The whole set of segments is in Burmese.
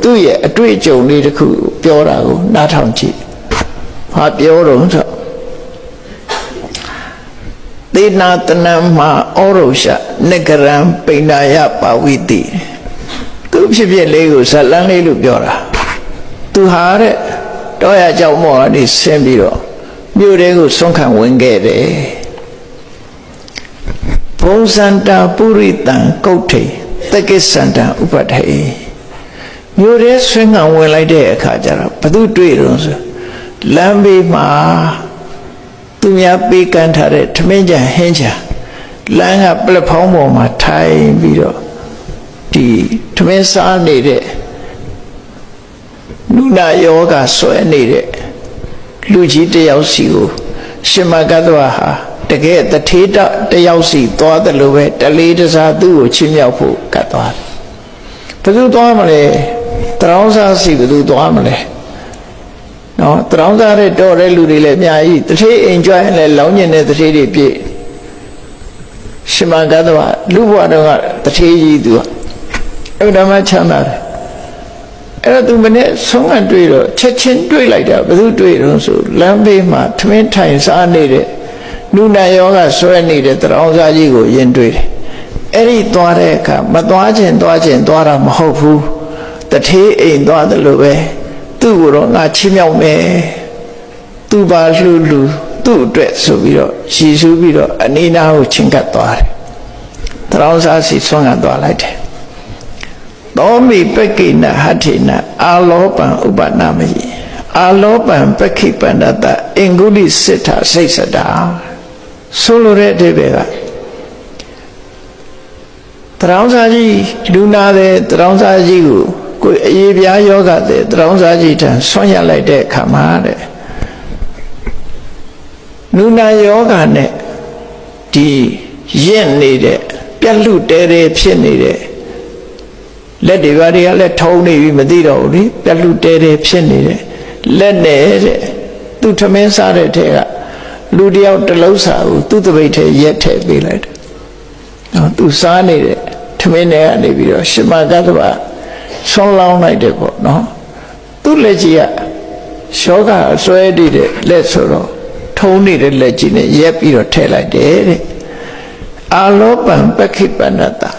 သူ့ရဲ့အတွေ့အကြုံလေးတစ်ခုပြောတာကိုနားထောင်ကြည့်ဟာပြောတော့ဆိုသေနာတနံမှာဩရုရှနဂရံပိဏာယပါဝိတိသူဖြစ်ဖြစ်လေးကိုဇလန်းလေးလို့ပြောတာသူဟာတဲ့တောရကြောင့်မောကနေဆင်းပြီးတော့မြို့တဲကိုဆွမ်းခံဝင်ခဲ့တယ်ဘုံစန္တာပုရိတံကုဋ္ဌိတက္ကိစန္တံဥပဋ္ဌိမြို့ထဲဆွမ်းခံဝင်လိုက်တဲ့အခါကျတော့ဘသူတွေ့တော့ဆိုလမ်းဘေးမှာသူများပေးကမ်းထားတဲ့ထမင်းကြံဟင်းကြံလမ်းကပလက်ဖောင်းပေါ်မှာထိုင်ပြီးတော့ဒီထမင်းစားနေတဲ့နုနာယောဂဆွဲနေတဲ့လူကြီးတယောက်စီကိုရှင်မကတ္တဝါဟာတကယ်တထေတတယောက်စီသွားတယ်လို့ပဲတလေးတစားသူ့ကိုချင်းမြောက်ဖို့ကတ်သွားတယ်ဘယ်သူသွားမလဲတရောင်းစားစီဘယ်သူသွားမလဲနော်တရောင်းစားတဲ့တော်တဲ့လူတွေလည်းအများကြီးတထေအိမ်ကြွရင်လည်းလောင်းကျင်တဲ့တထေတွေပြည့်ရှင်မကတ္တဝါလူဘဝတော့ကတထေကြီးသူကအဲ့ဒါမှချမ်းသာတယ်အဲ့တော့သူမနဲ့ဆုံးခံတွေ့တော့ချက်ချင်းတွေ့လိုက်တာဘယ်သူတွေ့တော့ဆိုလမ်းဘေးမှာထမင်းထိုင်စားနေတဲ့နုနာယောဂဆွဲနေတဲ့တရောင်းစားကြီးကိုယဉ်တွေ့တယ်အဲ့ဒီသွားတဲ့အခါမသွားခြင်းသွားတာမဟုတ်ဘူးတထေးအိမ်သွားတယ်လို့ပဲသူ့ကိုတော့ငါချီးမြှောက်မယ်သူပါလှူသူ့အတွက်ဆိုပြီးတော့ရှည်ဆူးပြီးတော့အနိနာကိုချင်းကပ်သွားတယ်တရောင်းစားစီဆွမ်းခံသွားလိုက်တယ်သောမိပက္ခိနဟဋ္ဌိနအာလောပံဥပနာမယိအာလောပံပက္ခိပန္နတအင်္ဂုလိစိတ္ထစိတ်စတာဆိုလိုတဲ့အဓိပ္ပာယ်ကတရောင်းစားကြီးလူနာတဲ့တရောင်းစားကြီးကိုအရေးပြားယောဂတဲ့တရောင်းစားကြီးထံဆွမ်းရလိုက်တဲ့အခါမှာတဲ့လူနာယောဂနဲ့ဒီရင့်နေတဲ့ပြက်လူတဲတဲဖြစ်နေတဲ့လက်တွေဘာတွေကလည်းထုံနေပြီမသိတော့ဘူးလေပြက်လူတဲတဲဖြစ်နေတယ်လက်နဲ့တဲ့သူထမင်းစားတဲ့ထဲကလူတယောက်တလုံးစားကိုသူ့တပိတ်ထဲရက်ထည့်ပေးလိုက်တယ်နော်သူစားနေတဲ့ထမင်းထဲကနေပြီးတော့ရှင်မကတ္တဗဆွမ်းလောင်းလိုက်တယ်ပေါ့နော်သူ့လက်ကြီးကရှောကအစွဲတည်တဲ့လက်ဆိုတော့ထုံနေတဲ့လက်ကြီးနဲ့ရက်ပြီးတော့ထည့်လိုက်တယ်တဲ့အာလောပံပက္ခိပန္နတာ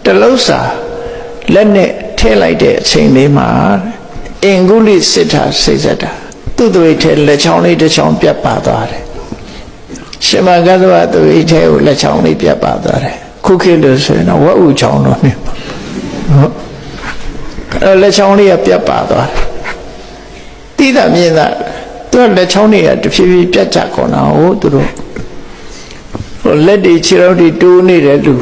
တလုံးစားလက်နဲ့ထည့်လိုက်တဲ့အချိန်လေးမှာအင်္ဂုလိစိတ္ထစိတ်စတာသူ့သွေးထဲလက်ချောင်းလေးတစ်ချောင်းပြတ်ပါသွားတယ်ရှင်မကတ္တဝသွေးထဲကိုလက်ချောင်းလေးပြတ်ပါသွားတယ်ခုခေတ်လို့ဆိုရင်တော့ဝက်ဥချောင်းတော့နေဟုတ်လက်ချောင်းလေးကပြတ်ပါသွားတယ်တိတာမြင်တာသူကလက်ချောင်းတွေကတဖြည်းဖြည်းပြတ်ကြကုန်တာဟုတ်သူတို့လက်တွေခြေထောက်တွေတိုးနေတဲ့လူ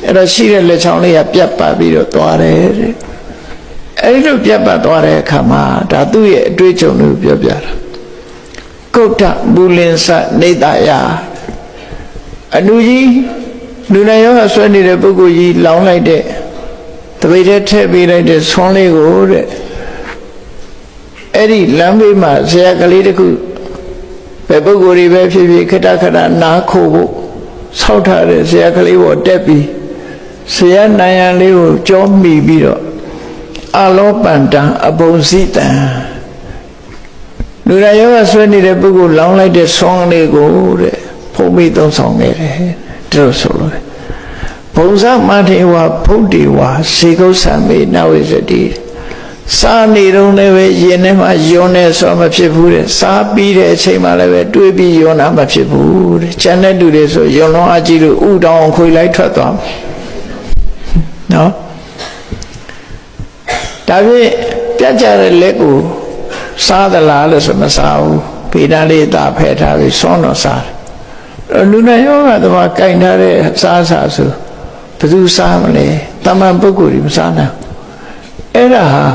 အဲ့တော့ရှိတဲ့လက်ချောင်းလေးကပြတ်ပါပြီးတော့သွားတယ်တဲ့အဲ့ဒီလိုပြတ်ပါသွားတဲ့အခါမှာဒါသူ့ရဲ့အတွေ့အကြုံကိုပြောပြတာကုဋ္ဌမူလင်္စနေတယအနုကြီးလူနာယောဂဆွဲနေတဲ့ပုဂ္ဂိုလ်ကြီးလောင်းလိုက်တဲ့တပိတ်ထဲထည့်ပေးလိုက်တဲ့ဆွမ်းလေးကိုတဲ့အဲ့ဒီလမ်းဘေးမှာဇရာကလေးတစ်ခုပဲပုဂ္ဂိုလ်တွေပဲဖြစ်ဖြစ်ခဏခဏနားခိုဖို့ဆောက်ထားတဲ့ဇရာကလေးပေါ်တက်ပြီးဇရာနိုင်ရန်လေးကိုကြောမိပြီးတော့အာလောပန္တံအဘုံစိတံလူရယောဂဆွဲနေတဲ့ပုဂ္ဂိုလ်လောင်းလိုက်တဲ့ဆွမ်းလေးကိုတဲ့ဖုံးပြီးသုံးဆောင်ခဲ့တယ်ဒီလိုဆိုလို့ဘုံဇမထေဝဖုဒ္ဓေဝဇေကုသမေနဝိဇတိစားနေတော့လည်းပဲရင်ထဲမှာယွန်းနေဆိုမဖြစ်ဘူးတဲ့စားပြီးတဲ့အချိန်မှလည်းပဲတွေးပြီးယွန်းတာမဖြစ်ဘူးတဲ့ကျန်တဲ့လူတွေဆိုယွန်းလုံးအကြည့်လို့ဥတောင်ခွေလိုက်ထွက်သွားနော်ဒါဖြင့်ပြတ်ကြတဲ့လက်ကိုစားသလားလို့ဆိုမစားဘူးပေတန်းလေးသာဖယ်ထားပြီးဆွမ်းတော့စားတယ်လူနာယောဂသမားကြိုင်ထားတဲ့စားဆိုဘယ်သူစားမလဲတမန်ပုဂ္ဂိုလ်ကြီးမစားနိုင်အဲ့ဒါဟာ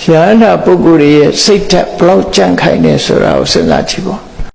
ရဟန္တာပုဂ္ဂိုလ်ရဲ့စိတ်ဓာတ်ဘလောက်ကြံ့ခိုင်နေဆိုတာကိုစဉ်းစားကြည့်ပါ